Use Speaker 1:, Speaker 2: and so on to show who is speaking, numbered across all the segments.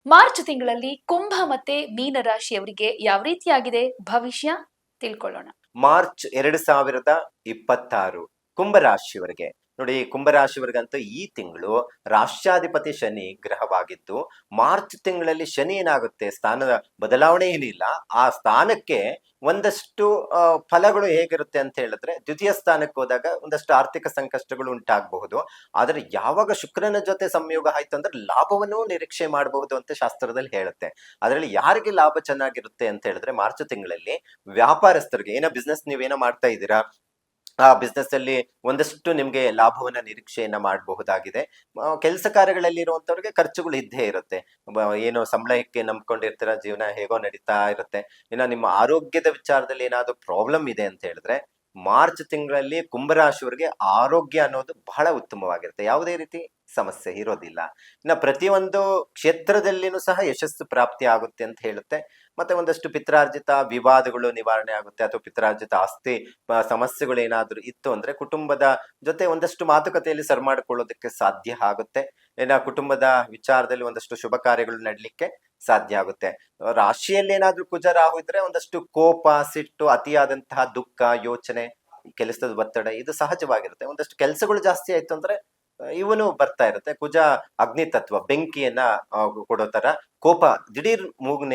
Speaker 1: March ತಿಂಗಳಲ್ಲಿ ಕುಂಭ ಮತ್ತೆ ಮೀನ ರಾಶಿಯವರಿಗೆ ಯಾವ ರೀತಿಯಾಗಿದೆ ಭವಿಷ್ಯ ತಿಳ್ಕೊಳ್ಳೋಣ.
Speaker 2: ಮಾರ್ಚ್ 2026 ಕುಂಭರಾಶಿಯವರಿಗೆ ನೋಡಿ. ಕುಂಭರಾಶಿಯವರಿಗಂತೂ ಈ ತಿಂಗಳು ರಾಷ್ಟ್ರಾಧಿಪತಿ ಶನಿ ಗ್ರಹವಾಗಿದ್ದು, ಮಾರ್ಚ್ ತಿಂಗಳಲ್ಲಿ ಶನಿ ಏನಾಗುತ್ತೆ, ಸ್ಥಾನದ ಬದಲಾವಣೆ ಏನಿಲ್ಲ. ಆ ಸ್ಥಾನಕ್ಕೆ ಒಂದಷ್ಟು ಫಲಗಳು ಹೇಗಿರುತ್ತೆ ಅಂತ ಹೇಳಿದ್ರೆ, ದ್ವಿತೀಯ ಸ್ಥಾನಕ್ಕೆ ಹೋದಾಗ ಒಂದಷ್ಟು ಆರ್ಥಿಕ ಸಂಕಷ್ಟಗಳು ಉಂಟಾಗಬಹುದು. ಆದ್ರೆ ಯಾವಾಗ ಶುಕ್ರನ ಜೊತೆ ಸಂಯೋಗ ಆಯ್ತು ಅಂದ್ರೆ ಲಾಭವನ್ನು ನಿರೀಕ್ಷೆ ಮಾಡಬಹುದು ಅಂತ ಶಾಸ್ತ್ರದಲ್ಲಿ ಹೇಳುತ್ತೆ. ಅದರಲ್ಲಿ ಯಾರಿಗೆ ಲಾಭ ಚೆನ್ನಾಗಿರುತ್ತೆ ಅಂತ ಹೇಳಿದ್ರೆ, ಮಾರ್ಚ್ ತಿಂಗಳಲ್ಲಿ ವ್ಯಾಪಾರಸ್ಥರಿಗೆ, ಏನೋ ಬಿಸ್ನೆಸ್ ನೀವೇನೋ ಮಾಡ್ತಾ ಇದ್ದೀರಾ, ಆ ಬಿಸ್ನೆಸ್ ಅಲ್ಲಿ ಒಂದಷ್ಟು ನಿಮ್ಗೆ ಲಾಭವನ್ನ ನಿರೀಕ್ಷೆಯನ್ನ ಮಾಡಬಹುದಾಗಿದೆ. ಕೆಲಸ ಕಾರ್ಯಗಳಲ್ಲಿ ಇರುವಂತವ್ರಿಗೆ ಖರ್ಚುಗಳು ಇದ್ದೇ ಇರುತ್ತೆ. ಏನೋ ಸಂಬಳಕ್ಕೆ ನಂಬ್ಕೊಂಡಿರ್ತೀರ, ಜೀವನ ಹೇಗೋ ನಡೀತಾ ಇರುತ್ತೆ. ಇನ್ನು ನಿಮ್ಮ ಆರೋಗ್ಯದ ವಿಚಾರದಲ್ಲಿ ಏನಾದ್ರು ಪ್ರಾಬ್ಲಮ್ ಇದೆ ಅಂತ ಹೇಳಿದ್ರೆ, ಮಾರ್ಚ್ ತಿಂಗಳಲ್ಲಿ ಕುಂಭರಾಶಿಯವರಿಗೆ ಆರೋಗ್ಯ ಅನ್ನೋದು ಬಹಳ ಉತ್ತಮವಾಗಿರುತ್ತೆ. ಯಾವುದೇ ರೀತಿ ಸಮಸ್ಯೆ ಇರೋದಿಲ್ಲ. ಇನ್ನು ಪ್ರತಿಯೊಂದು ಕ್ಷೇತ್ರದಲ್ಲಿನೂ ಸಹ ಯಶಸ್ಸು ಪ್ರಾಪ್ತಿ ಆಗುತ್ತೆ ಅಂತ ಹೇಳುತ್ತೆ. ಮತ್ತೆ ಒಂದಷ್ಟು ಪಿತ್ರಾರ್ಜಿತ ವಿವಾದಗಳು ನಿವಾರಣೆ ಆಗುತ್ತೆ, ಅಥವಾ ಪಿತ್ರಾರ್ಜಿತ ಆಸ್ತಿ ಸಮಸ್ಯೆಗಳು ಏನಾದ್ರು ಇತ್ತು ಅಂದ್ರೆ ಕುಟುಂಬದ ಜೊತೆ ಒಂದಷ್ಟು ಮಾತುಕತೆಯಲ್ಲಿ ಸರಿ ಮಾಡಿಕೊಳ್ಳೋದಕ್ಕೆ ಸಾಧ್ಯ ಆಗುತ್ತೆ. ಕುಟುಂಬದ ವಿಚಾರದಲ್ಲಿ ಒಂದಷ್ಟು ಶುಭ ಕಾರ್ಯಗಳು ನಡಲಿಕ್ಕೆ ಸಾಧ್ಯ ಆಗುತ್ತೆ. ರಾಶಿಯಲ್ಲಿ ಏನಾದ್ರೂ ಕುಜ ರಾಹು ಇದ್ರೆ ಒಂದಷ್ಟು ಕೋಪ, ಸಿಟ್ಟು, ಅತಿಯಾದಂತಹ ದುಃಖ, ಯೋಚನೆ, ಕೆಲಸದ ಒತ್ತಡ ಇದು ಸಹಜವಾಗಿರುತ್ತೆ. ಒಂದಷ್ಟು ಕೆಲಸಗಳು ಜಾಸ್ತಿ ಆಯ್ತು ಅಂದ್ರೆ ಇವನು ಬರ್ತಾ ಇರುತ್ತೆ. ಕುಜ ಅಗ್ನಿ ತತ್ವ, ಬೆಂಕಿಯನ್ನ ಕೊಡೋ ತರ ಕೋಪ, ದಿಢೀರ್ ಮೂಗಿನ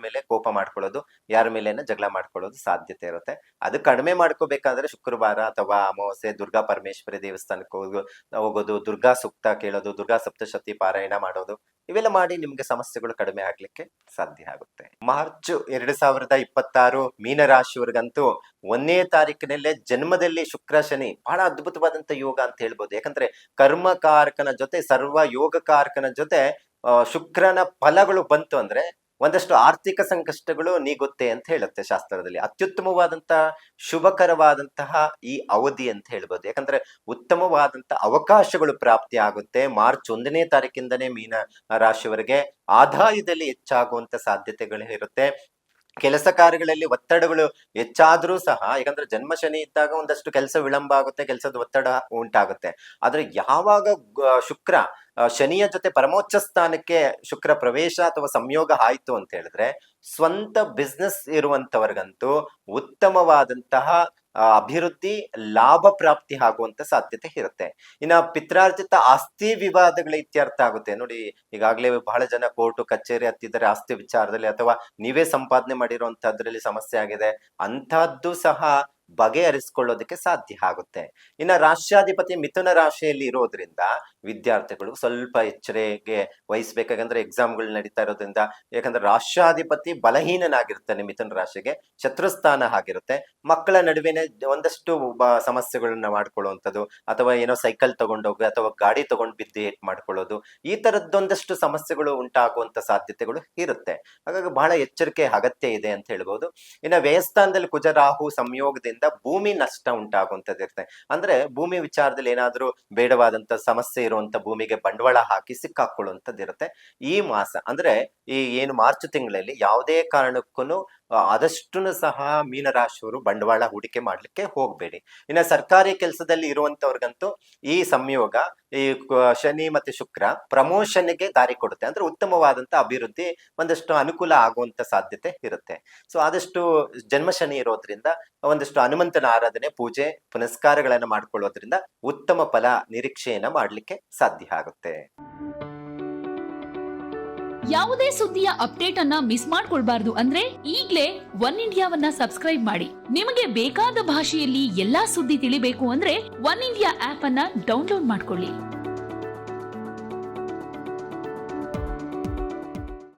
Speaker 2: ಮೇಲೆ ಕೋಪ ಮಾಡ್ಕೊಳ್ಳೋದು, ಯಾರ ಮೇಲೇನ ಜಗಳ ಮಾಡ್ಕೊಳ್ಳೋದು ಸಾಧ್ಯತೆ ಇರುತ್ತೆ. ಅದು ಕಡಿಮೆ ಮಾಡ್ಕೋಬೇಕಾದ್ರೆ ಶುಕ್ರವಾರ ಅಥವಾ ಅಮಾವಾಸ್ಯೆ ದುರ್ಗಾ ಪರಮೇಶ್ವರಿ ದೇವಸ್ಥಾನಕ್ಕೆ ಹೋಗೋದು, ದುರ್ಗಾ ಸೂಕ್ತ ಕೇಳೋದು, ದುರ್ಗಾ ಸಪ್ತಶತಿ ಪಾರಾಯಣ ಮಾಡೋದು, ಇವೆಲ್ಲ ಮಾಡಿ ನಿಮ್ಗೆ ಸಮಸ್ಯೆಗಳು ಕಡಿಮೆ ಆಗ್ಲಿಕ್ಕೆ ಸಾಧ್ಯ ಆಗುತ್ತೆ. ಮಾರ್ಚ್ 2026 ಮೀನರಾಶಿಯವರಿಗಂತೂ 1ನೇ ತಾರೀಕಿನಲ್ಲೇ ಜನ್ಮದಲ್ಲಿ ಶುಕ್ರ ಶನಿ ಬಹಳ ಅದ್ಭುತವಾದಂತ ಯೋಗ ಅಂತ ಹೇಳ್ಬೋದು. ಯಾಕಂದ್ರೆ ಕರ್ಮಕಾರಕನ ಜೊತೆ, ಸರ್ವ ಯೋಗಕಾರಕನ ಜೊತೆ ಶುಕ್ರನ ಫಲಗಳು ಬಂತು ಅಂದ್ರೆ ಒಂದಷ್ಟು ಆರ್ಥಿಕ ಸಂಕಷ್ಟಗಳು ನೀಗುತ್ತೆ ಅಂತ ಹೇಳುತ್ತೆ ಶಾಸ್ತ್ರದಲ್ಲಿ. ಅತ್ಯುತ್ತಮವಾದಂತಹ ಶುಭಕರವಾದಂತಹ ಈ ಅವಧಿ ಅಂತ ಹೇಳ್ಬೋದು. ಯಾಕಂದ್ರೆ ಉತ್ತಮವಾದಂತಹ ಅವಕಾಶಗಳು ಪ್ರಾಪ್ತಿ ಆಗುತ್ತೆ. ಮಾರ್ಚ್ 1ನೇ ತಾರೀಕಿಂದನೇ ಮೀನ ರಾಶಿಯವರೆಗೆ ಆದಾಯದಲ್ಲಿ ಹೆಚ್ಚಾಗುವಂತ ಸಾಧ್ಯತೆಗಳು ಇರುತ್ತೆ. ಕೆಲಸ ಕಾರ್ಯಗಳಲ್ಲಿ ಒತ್ತಡಗಳು ಹೆಚ್ಚಾದ್ರೂ ಸಹ, ಯಾಕಂದ್ರೆ ಜನ್ಮ ಶನಿ ಇದ್ದಾಗ ಒಂದಷ್ಟು ಕೆಲಸ ವಿಳಂಬ ಆಗುತ್ತೆ, ಕೆಲಸದ ಒತ್ತಡ ಉಂಟಾಗುತ್ತೆ. ಆದ್ರೆ ಯಾವಾಗ ಶುಕ್ರ ಶನಿಯ ಜೊತೆ ಪರಮೋಚ್ಚ ಸ್ಥಾನಕ್ಕೆ ಶುಕ್ರ ಪ್ರವೇಶ ಅಥವಾ ಸಂಯೋಗ ಆಯ್ತು ಅಂತ ಹೇಳಿದ್ರೆ, ಸ್ವಂತ ಬಿಸ್ನೆಸ್ ಇರುವಂತವರಿಗಂತೂ ಉತ್ತಮವಾದಂತಹ ಅಭಿವೃದ್ಧಿ, ಲಾಭ ಪ್ರಾಪ್ತಿ ಆಗುವಂತ ಸಾಧ್ಯತೆ ಇರುತ್ತೆ. ಇನ್ನ ಪಿತ್ರಾರ್ಜಿತ ಆಸ್ತಿ ವಿವಾದಗಳು ಇತ್ಯರ್ಥ ಆಗುತ್ತೆ. ನೋಡಿ, ಈಗಾಗಲೇ ಬಹಳ ಜನ ಕೋರ್ಟು ಕಚೇರಿ ಹತ್ತಿದ್ದಾರೆ ಆಸ್ತಿ ವಿಚಾರದಲ್ಲಿ, ಅಥವಾ ನೀವೇ ಸಂಪಾದನೆ ಮಾಡಿರುವಂತದ್ರಲ್ಲಿ ಸಮಸ್ಯೆ ಆಗಿದೆ, ಅಂತಹದ್ದು ಸಹ ಬಗೆಹರಿಸಿಕೊಳ್ಳೋದಕ್ಕೆ ಸಾಧ್ಯ ಆಗುತ್ತೆ. ಇನ್ನ ರಾಷ್ಟ್ರಾಧಿಪತಿ ಮಿಥುನ ರಾಶಿಯಲ್ಲಿ ಇರೋದ್ರಿಂದ ವಿದ್ಯಾರ್ಥಿಗಳು ಸ್ವಲ್ಪ ಎಚ್ಚರಿಕೆ ವಹಿಸ್ಬೇಕಾಗಂದ್ರೆ, ಎಕ್ಸಾಮ್ಗಳು ನಡೀತಾ ಇರೋದ್ರಿಂದ, ಯಾಕಂದ್ರೆ ರಾಷ್ಟ್ರಾಧಿಪತಿ ಬಲಹೀನನಾಗಿರ್ತಾನೆ, ಮಿಥುನ ರಾಶಿಗೆ ಶತ್ರುಸ್ಥಾನ ಆಗಿರುತ್ತೆ. ಮಕ್ಕಳ ನಡುವೆನೆ ಒಂದಷ್ಟು ಸಮಸ್ಯೆಗಳನ್ನ ಮಾಡ್ಕೊಳ್ಳುವಂಥದ್ದು, ಅಥವಾ ಏನೋ ಸೈಕಲ್ ತಗೊಂಡೋಗಿ ಅಥವಾ ಗಾಡಿ ತಗೊಂಡು ಬಿದ್ದು ಏಟ್ ಮಾಡ್ಕೊಳ್ಳೋದು, ಈ ತರದ್ದೊಂದಷ್ಟು ಸಮಸ್ಯೆಗಳು ಉಂಟಾಗುವಂತ ಸಾಧ್ಯತೆಗಳು ಇರುತ್ತೆ. ಹಾಗಾಗಿ ಬಹಳ ಎಚ್ಚರಿಕೆ ಅಗತ್ಯ ಇದೆ ಅಂತ ಹೇಳ್ಬೋದು. ಇನ್ನು ವ್ಯಯಸ್ಥಾನದಲ್ಲಿ ಕುಜ ರಾಹು ಸಂಯೋಗದಿಂದ ಭೂಮಿ ನಷ್ಟ ಉಂಟಾಗುವಂತದ್ದು ಇರುತ್ತೆ. ಅಂದ್ರೆ ಭೂಮಿ ವಿಚಾರದಲ್ಲಿ ಏನಾದ್ರೂ ಬೇಡವಾದಂತ ಸಮಸ್ಯೆ ಇರುವಂತ ಭೂಮಿಗೆ ಬಂಡವಾಳ ಹಾಕಿ ಸಿಕ್ಕಾಕೊಳ್ಳುವಂತದ್ದು ಇರುತ್ತೆ. ಈ ಮಾಸ ಅಂದ್ರೆ ಈ ಏನು ಮಾರ್ಚ್ ತಿಂಗಳಲ್ಲಿ ಯಾವುದೇ ಕಾರಣಕ್ಕೂ ಆದಷ್ಟು ಸಹ ಮೀನರಾಶಿಯವರು ಬಂಡವಾಳ ಹೂಡಿಕೆ ಮಾಡ್ಲಿಕ್ಕೆ ಹೋಗ್ಬೇಡಿ. ಇನ್ನ ಸರ್ಕಾರಿ ಕೆಲಸದಲ್ಲಿ ಇರುವಂತವ್ರಿಗಂತೂ ಈ ಸಂಯೋಗ, ಈ ಶನಿ ಮತ್ತೆ ಶುಕ್ರ ಪ್ರಮೋಷನ್ಗೆ ದಾರಿ ಕೊಡುತ್ತೆ. ಅಂದ್ರೆ ಉತ್ತಮವಾದಂತ ಅಭಿವೃದ್ಧಿ, ಒಂದಷ್ಟು ಅನುಕೂಲ ಆಗುವಂತ ಸಾಧ್ಯತೆ ಇರುತ್ತೆ. ಸೊ ಆದಷ್ಟು ಜನ್ಮ ಶನಿ ಇರೋದ್ರಿಂದ ಒಂದಷ್ಟು ಹನುಮಂತನ ಆರಾಧನೆ, ಪೂಜೆ ಪುನಸ್ಕಾರಗಳನ್ನ ಮಾಡ್ಕೊಳ್ಳೋದ್ರಿಂದ ಉತ್ತಮ ಫಲ ನಿರೀಕ್ಷೆಯನ್ನ ಮಾಡ್ಲಿಕ್ಕೆ ಸಾಧ್ಯ ಆಗುತ್ತೆ.
Speaker 1: ಯಾವುದೇ ಸುದ್ದಿಯ ಅಪ್ಡೇಟ್ ಅನ್ನ ಮಿಸ್ ಮಾಡ್ಕೊಳ್ಬಾರ್ದು ಅಂದ್ರೆ ಈಗ್ಲೇ ಒನ್ ಇಂಡಿಯಾವನ್ನ ಸಬ್ಸ್ಕ್ರೈಬ್ ಮಾಡಿ. ನಿಮಗೆ ಬೇಕಾದ ಭಾಷೆಯಲ್ಲಿ ಎಲ್ಲಾ ಸುದ್ದಿ ತಿಳಿಬೇಕು ಅಂದ್ರೆ ಒನ್ ಇಂಡಿಯಾ ಆಪ್ ಅನ್ನ ಡೌನ್ಲೋಡ್ ಮಾಡ್ಕೊಳ್ಳಿ.